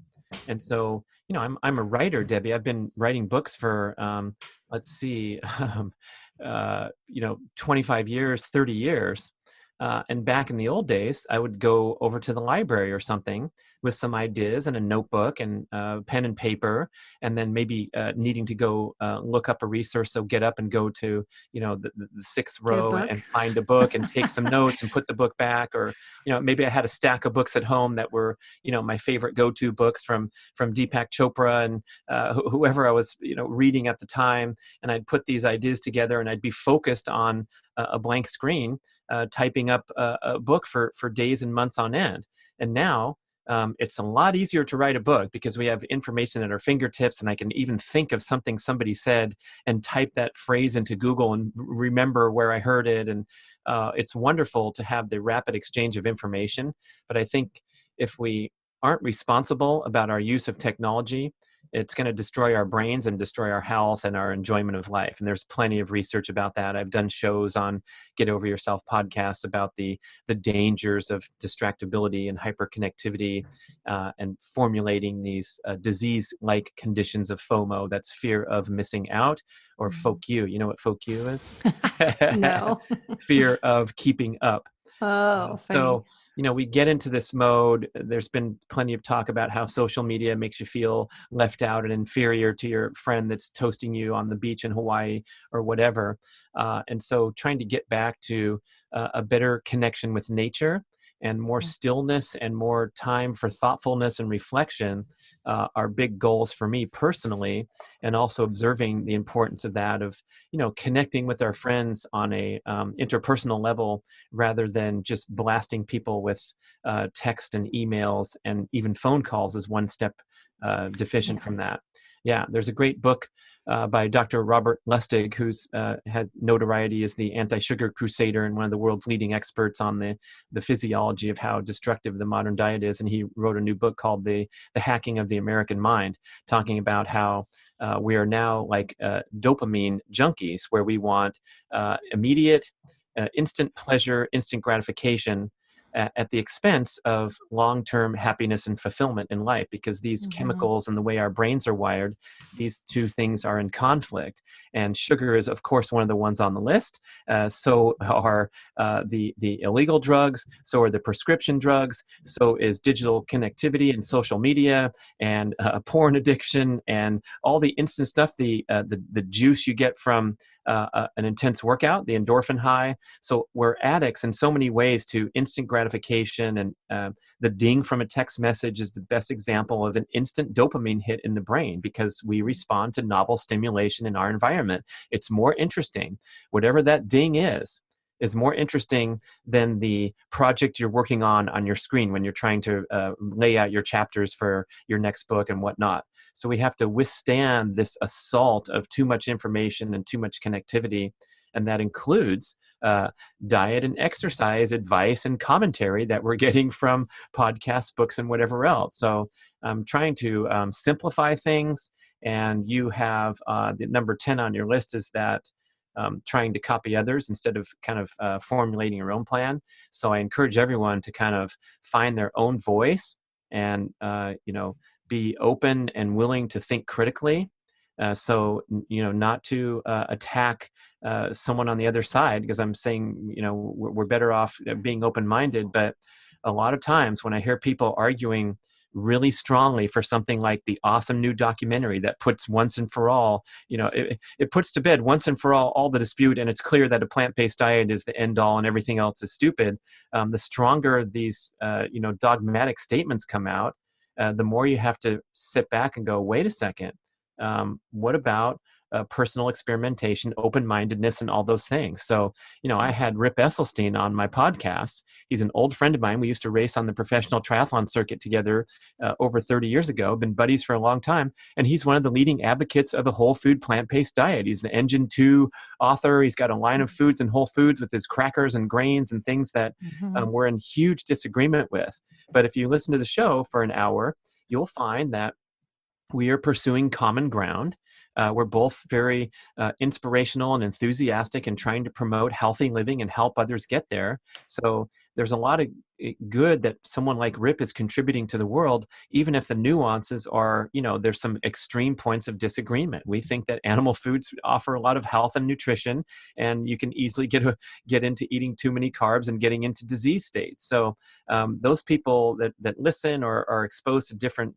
[SPEAKER 3] And so, I'm a writer, Debbie. I've been writing books for, 25 years, 30 years. And back in the old days, I would go over to the library or something with some ideas and a notebook and pen and paper, and then maybe needing to go look up a resource. So get up and go to, the sixth row and find a book and take some notes and put the book back. Or, maybe I had a stack of books at home that were, my favorite go-to books from Deepak Chopra and whoever I was, reading at the time. And I'd put these ideas together and I'd be focused on a blank screen, typing up a book for days and months on end. And now it's a lot easier to write a book because we have information at our fingertips, and I can even think of something somebody said and type that phrase into Google and remember where I heard it. And it's wonderful to have the rapid exchange of information. But I think if we aren't responsible about our use of technology, it's going to destroy our brains and destroy our health and our enjoyment of life. And there's plenty of research about that. I've done shows on Get Over Yourself podcasts about the dangers of distractibility and hyperconnectivity and formulating these disease-like conditions of FOMO. That's fear of missing out, or FOQ. You know what FOQ is?
[SPEAKER 2] No.
[SPEAKER 3] Fear of keeping up.
[SPEAKER 2] Oh, funny.
[SPEAKER 3] So, we get into this mode. There's been plenty of talk about how social media makes you feel left out and inferior to your friend that's toasting you on the beach in Hawaii or whatever. And so trying to get back to a better connection with nature and more stillness and more time for thoughtfulness and reflection are big goals for me personally, and also observing the importance of that, of, connecting with our friends on a interpersonal level rather than just blasting people with text and emails, and even phone calls is one step deficient from that. Yeah, there's a great book by Dr. Robert Lustig, who's had notoriety as the anti-sugar crusader and one of the world's leading experts on the physiology of how destructive the modern diet is. And he wrote a new book called The Hacking of the American Mind, talking about how we are now like dopamine junkies, where we want immediate, instant pleasure, instant gratification, at the expense of long-term happiness and fulfillment in life, because these chemicals and the way our brains are wired, these two things are in conflict. And sugar is, of course, one of the ones on the list. So are the illegal drugs, so are the prescription drugs, so is digital connectivity and social media and porn addiction and all the instant stuff, the juice you get from an intense workout, the endorphin high. So we're addicts in so many ways to instant gratification, and the ding from a text message is the best example of an instant dopamine hit in the brain, because we respond to novel stimulation in our environment. It's more interesting. Whatever that ding is, is more interesting than the project you're working on your screen when you're trying to lay out your chapters for your next book and whatnot. So we have to withstand this assault of too much information and too much connectivity. And that includes diet and exercise advice and commentary that we're getting from podcasts, books, and whatever else. So I'm trying to simplify things. And you have the number 10 on your list is that trying to copy others instead of kind of formulating your own plan. So I encourage everyone to kind of find their own voice and, be open and willing to think critically. So, not to attack someone on the other side, because I'm saying, we're better off being open-minded. But a lot of times when I hear people arguing really strongly for something like the awesome new documentary that puts once and for all, it puts to bed once and for all the dispute, and it's clear that a plant-based diet is the end all and everything else is stupid. The stronger these, dogmatic statements come out, the more you have to sit back and go, wait a second. What about personal experimentation, open-mindedness, and all those things? So, I had Rip Esselstyn on my podcast. He's an old friend of mine. We used to race on the professional triathlon circuit together over 30 years ago, been buddies for a long time. And he's one of the leading advocates of the whole food plant-based diet. He's the Engine 2 author. He's got a line of foods and whole foods with his crackers and grains and things that we're in huge disagreement with. But if you listen to the show for an hour, you'll find that we are pursuing common ground. We're both very inspirational and enthusiastic and trying to promote healthy living and help others get there. So there's a lot of good that someone like Rip is contributing to the world, even if the nuances are, there's some extreme points of disagreement. We think that animal foods offer a lot of health and nutrition, and you can easily get into eating too many carbs and getting into disease states. So those people that listen or are exposed to different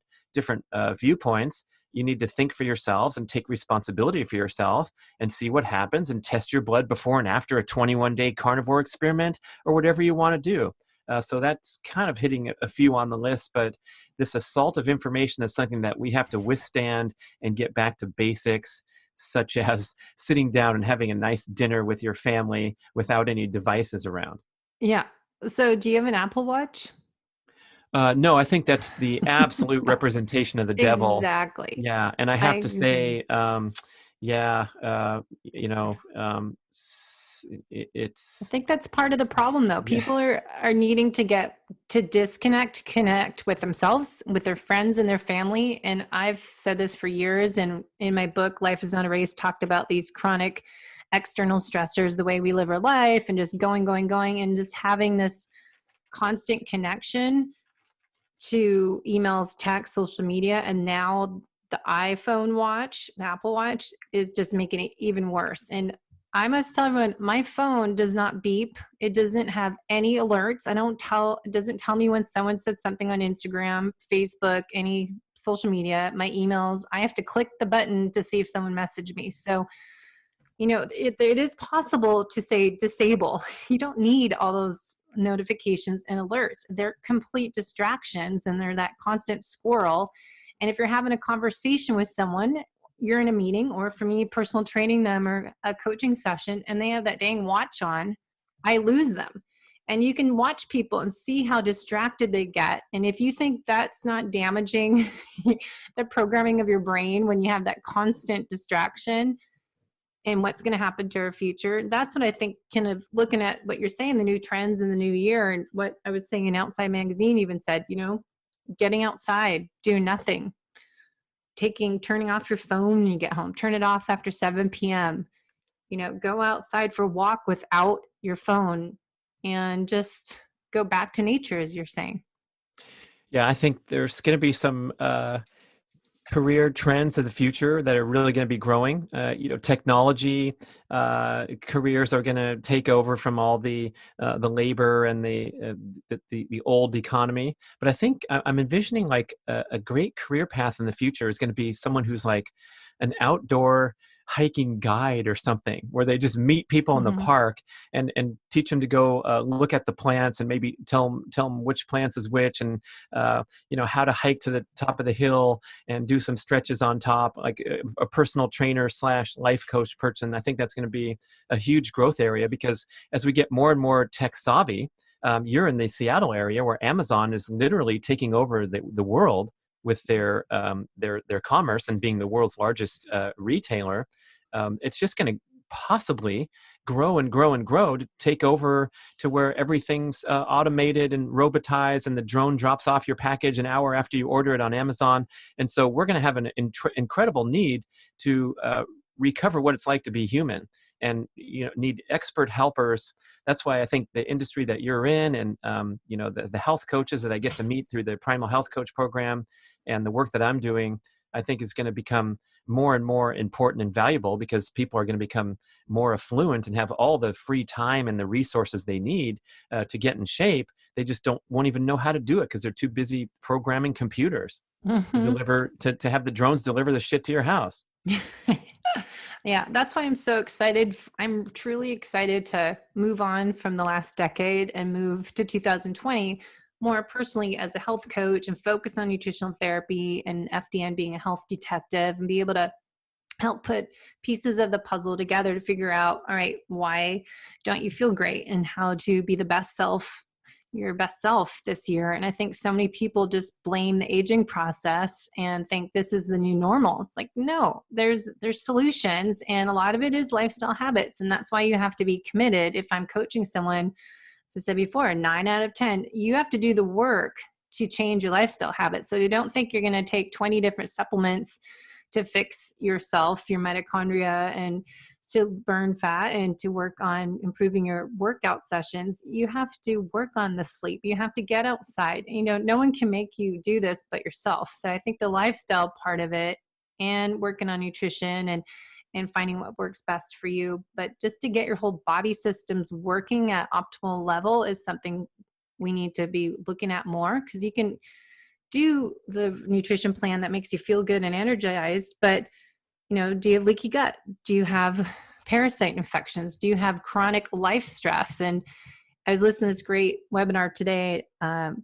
[SPEAKER 3] viewpoints, you need to think for yourselves and take responsibility for yourself and see what happens and test your blood before and after a 21-day carnivore experiment or whatever you want to do. So that's kind of hitting a few on the list, but this assault of information is something that we have to withstand and get back to basics, such as sitting down and having a nice dinner with your family without any devices around.
[SPEAKER 2] Yeah. So do you have an Apple Watch?
[SPEAKER 3] No, I think that's the absolute representation of the devil.
[SPEAKER 2] Exactly.
[SPEAKER 3] Yeah. And I have to say, it's...
[SPEAKER 2] I think that's part of the problem, though. People are needing to get to connect with themselves, with their friends and their family. And I've said this for years. And in my book, Life is Not a Race, talked about these chronic external stressors, the way we live our life, and just going, and just having this constant connection to emails, text, social media, and now the iPhone watch, the Apple Watch, is just making it even worse. And I must tell everyone, my phone does not beep. It doesn't have any alerts. It doesn't tell me when someone says something on Instagram, Facebook, any social media, my emails. I have to click the button to see if someone messaged me. So, it is possible to say disable. You don't need all those notifications and alerts. They're complete distractions, and they're that constant squirrel. And if you're having a conversation with someone, you're in a meeting, or for me, personal training them or a coaching session, and they have that dang watch on, I lose them. And you can watch people and see how distracted they get. And if you think that's not damaging the programming of your brain when you have that constant distraction, and what's going to happen to our future. That's what I think, kind of looking at what you're saying, the new trends in the new year, and what I was saying in Outside Magazine even said, getting outside, doing nothing, turning off your phone when you get home, turn it off after 7 p.m., go outside for a walk without your phone, and just go back to nature, as you're saying.
[SPEAKER 3] Yeah, I think there's going to be some career trends of the future that are really going to be growing. Technology careers are going to take over from all the labor and the old economy. But I think I'm envisioning like a great career path in the future is going to be someone who's like an outdoor hiking guide or something where they just meet people in the park and teach them to go look at the plants and maybe tell them which plants is which, and how to hike to the top of the hill and do some stretches on top, like a personal trainer / life coach person. I think that's going to be a huge growth area, because as we get more and more tech savvy, you're in the Seattle area where Amazon is literally taking over the world with their commerce and being the world's largest retailer. It's just going to possibly grow and grow and grow to take over to where everything's automated and robotized, and the drone drops off your package an hour after you order it on Amazon. And so we're going to have an incredible need to recover what it's like to be human, and need expert helpers. That's why I think the industry that you're in, and the health coaches that I get to meet through the Primal Health Coach program, and the work that I'm doing, I think is going to become more and more important and valuable, because people are going to become more affluent and have all the free time and the resources they need to get in shape. They just won't even know how to do it because they're too busy programming computers to have the drones deliver the shit to your house.
[SPEAKER 2] Yeah, that's why I'm so excited. I'm truly excited to move on from the last decade and move to 2020 more personally as a health coach, and focus on nutritional therapy and FDN being a health detective, and be able to help put pieces of the puzzle together to figure out, all right, why don't you feel great, and how to be the best self, your best self this year. And I think so many people just blame the aging process and think this is the new normal. It's like, no, there's solutions, and a lot of it is lifestyle habits. And that's why you have to be committed. If I'm coaching someone, as I said before, 9 out of 10, you have to do the work to change your lifestyle habits. So you don't think you're going to take 20 different supplements to fix yourself, your mitochondria, and to burn fat and to work on improving your workout sessions. You have to work on the sleep. You have to get outside. No one can make you do this but yourself. So I think the lifestyle part of it, and working on nutrition and finding what works best for you, but just to get your whole body systems working at optimal level, is something we need to be looking at more, because you can do the nutrition plan that makes you feel good and energized, but do you have leaky gut? Do you have parasite infections? Do you have chronic life stress? And I was listening to this great webinar today,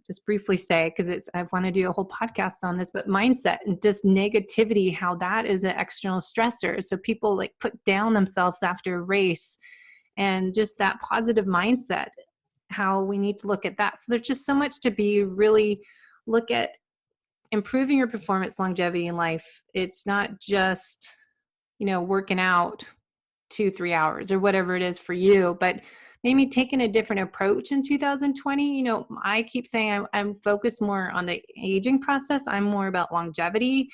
[SPEAKER 2] just briefly say, because I want to do a whole podcast on this, but mindset and just negativity, how that is an external stressor. So people like put down themselves after a race, and just that positive mindset, how we need to look at that. So there's just so much to be really look at improving your performance, longevity in life. It's not just, working out 2-3 hours or whatever it is for you, but maybe taking a different approach in 2020. I keep saying I'm focused more on the aging process. I'm more about longevity.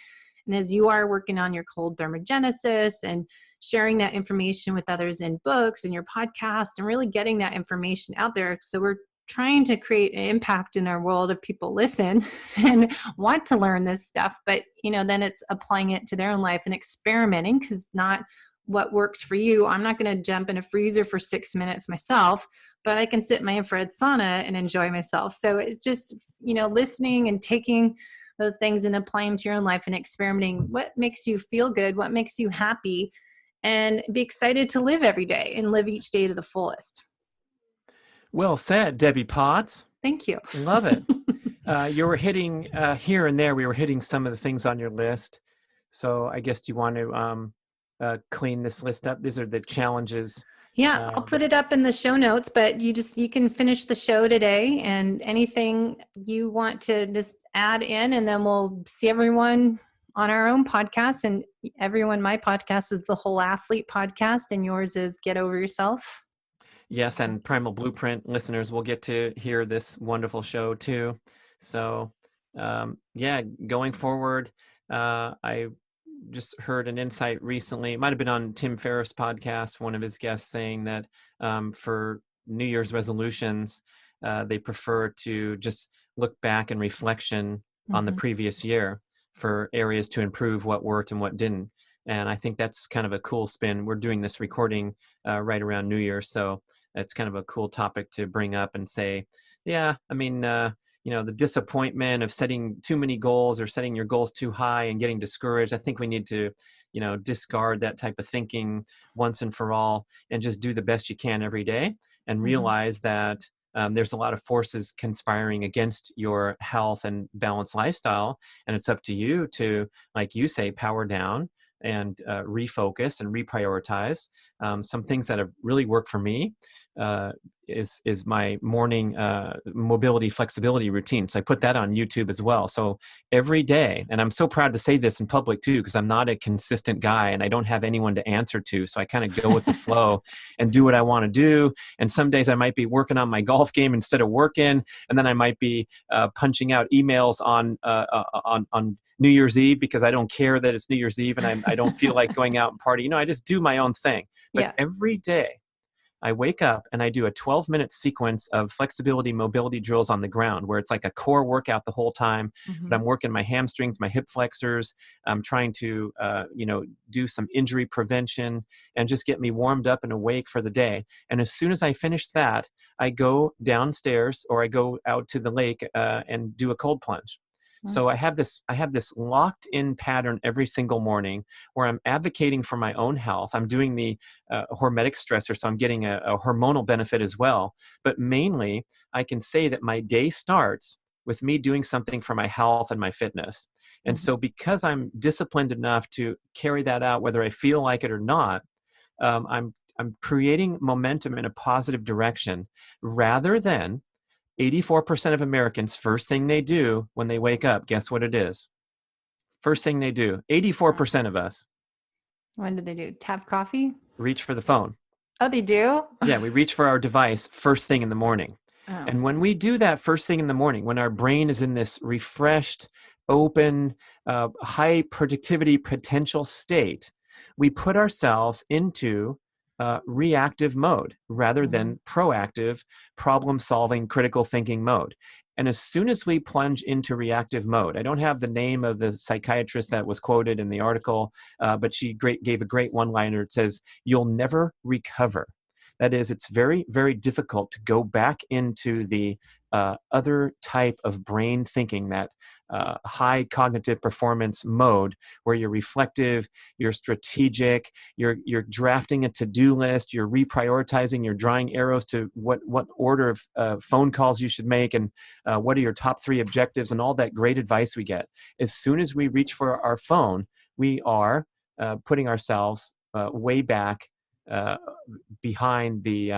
[SPEAKER 2] And as you are working on your cold thermogenesis and sharing that information with others in books and your podcast, and really getting that information out there. So we're trying to create an impact in our world of people listen and want to learn this stuff, but then it's applying it to their own life and experimenting, because not what works for you. I'm not going to jump in a freezer for 6 minutes myself, but I can sit in my infrared sauna and enjoy myself. So it's just, listening and taking those things and applying them to your own life and experimenting what makes you feel good, what makes you happy, and be excited to live every day and live each day to the fullest.
[SPEAKER 3] Well said, Debbie Potts.
[SPEAKER 2] Thank you.
[SPEAKER 3] Love it. You were hitting here and there. We were hitting some of the things on your list. So I guess, do you want to clean this list up? These are the challenges.
[SPEAKER 2] Yeah, I'll put it up in the show notes, but you can finish the show today, and anything you want to just add in, and then we'll see everyone on our own podcast. And everyone, my podcast is the Whole Athlete podcast, and yours is Get Over Yourself.
[SPEAKER 3] Yes, and Primal Blueprint listeners will get to hear this wonderful show too. So, going forward, I just heard an insight recently. It might have been on Tim Ferriss' podcast, one of his guests saying that for New Year's resolutions, they prefer to just look back and reflection on the previous year for areas to improve, what worked and what didn't. And I think that's kind of a cool spin. We're doing this recording right around New Year, so it's kind of a cool topic to bring up and say, yeah, I mean, the disappointment of setting too many goals or setting your goals too high and getting discouraged. I think we need to, discard that type of thinking once and for all, and just do the best you can every day, and realize that there's a lot of forces conspiring against your health and balanced lifestyle. And it's up to you to, like you say, power down and refocus and reprioritize. Some things that have really worked for me is my morning mobility flexibility routine. So I put that on YouTube as well. So every day, and I'm so proud to say this in public too, because I'm not a consistent guy and I don't have anyone to answer to. So I kind of go with the flow and do what I want to do. And some days I might be working on my golf game instead of working, and then I might be punching out emails on New Year's Eve because I don't care that it's New Year's Eve and I don't feel like going out and party. I just do my own thing. But every day I wake up and I do a 12-minute sequence of flexibility, mobility drills on the ground where it's like a core workout the whole time. But I'm working my hamstrings, my hip flexors. I'm trying to, do some injury prevention and just get me warmed up and awake for the day. And as soon as I finish that, I go downstairs or I go out to the lake and do a cold plunge. So I have this locked in pattern every single morning where I'm advocating for my own health. I'm doing the hormetic stressor, so I'm getting a hormonal benefit as well. But mainly, I can say that my day starts with me doing something for my health and my fitness. And so because I'm disciplined enough to carry that out, whether I feel like it or not, I'm creating momentum in a positive direction rather than 84% of Americans, first thing they do when they wake up, guess what it is? First thing they do, 84% of us.
[SPEAKER 2] What do they do? Tap coffee?
[SPEAKER 3] Reach for the phone.
[SPEAKER 2] Oh, they do?
[SPEAKER 3] Yeah, we reach for our device first thing in the morning. Oh. And when we do that first thing in the morning, when our brain is in this refreshed, open, high productivity potential state, we put ourselves into reactive mode rather than proactive problem-solving, critical thinking mode. And as soon as we plunge into reactive mode, I don't have the name of the psychiatrist that was quoted in the article, but she gave a great one-liner. It says, "You'll never recover." That is, it's very, very difficult to go back into the other type of brain thinking, that high cognitive performance mode where you're reflective, you're strategic, you're drafting a to-do list, you're reprioritizing, you're drawing arrows to what order of phone calls you should make, and what are your top 3 objectives, and all that great advice we get. As soon as we reach for our phone, we are putting ourselves way back behind the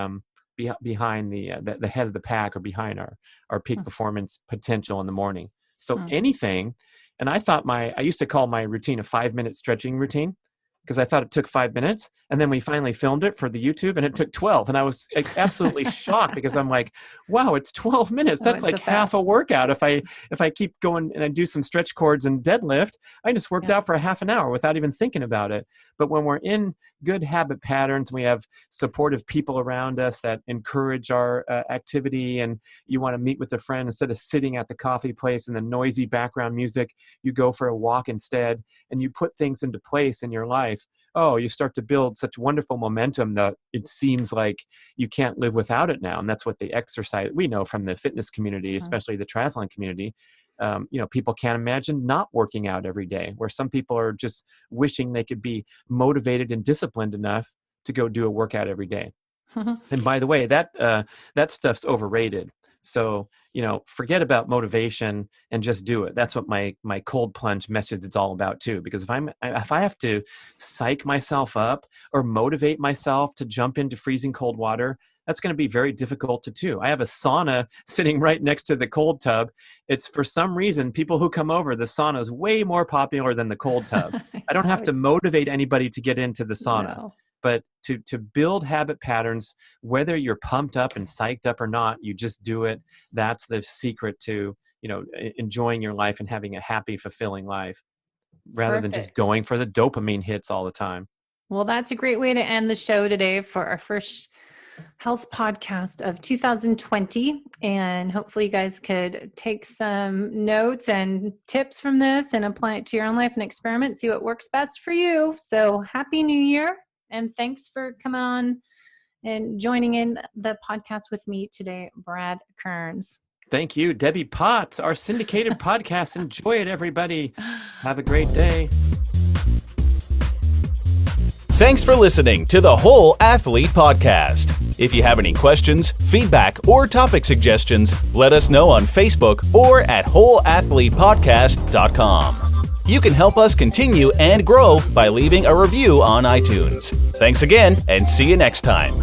[SPEAKER 3] head of the pack, or behind our peak performance potential in the morning. So anything, and I used to call my routine a 5-minute stretching routine because I thought it took 5 minutes, and then we finally filmed it for the YouTube and it took 12. And I was absolutely shocked because I'm like, wow, it's 12 minutes. That's like half a workout. If I keep going and I do some stretch cords and deadlift, I just worked out for a half an hour without even thinking about it. But when we're in good habit patterns, we have supportive people around us that encourage our activity, and you want to meet with a friend instead of sitting at the coffee place and the noisy background music, you go for a walk instead, and you put things into place in your life. You start to build such wonderful momentum that it seems like you can't live without it now. And that's what the exercise, we know from the fitness community, especially the triathlon community, people can't imagine not working out every day, where some people are just wishing they could be motivated and disciplined enough to go do a workout every day. And by the way, that stuff's overrated. So, forget about motivation and just do it. That's what my cold plunge message is all about too. Because if I have to psych myself up or motivate myself to jump into freezing cold water, that's going to be very difficult to do. I have a sauna sitting right next to the cold tub. It's, for some reason, people who come over, the sauna is way more popular than the cold tub. I don't have to motivate anybody to get into the sauna. No. But to build habit patterns, whether you're pumped up and psyched up or not, you just do it. That's the secret to, enjoying your life and having a happy, fulfilling life, rather than just going for the dopamine hits all the time.
[SPEAKER 2] Well, that's a great way to end the show today for our first health podcast of 2020. And hopefully you guys could take some notes and tips from this and apply it to your own life and experiment, see what works best for you. So Happy New Year. And thanks for coming on and joining in the podcast with me today, Brad Kearns.
[SPEAKER 3] Thank you, Debbie Potts, our syndicated podcast. Enjoy it, everybody. Have a great day.
[SPEAKER 1] Thanks for listening to the Whole Athlete Podcast. If you have any questions, feedback, or topic suggestions, let us know on Facebook or at wholeathletepodcast.com. You can help us continue and grow by leaving a review on iTunes. Thanks again, and see you next time.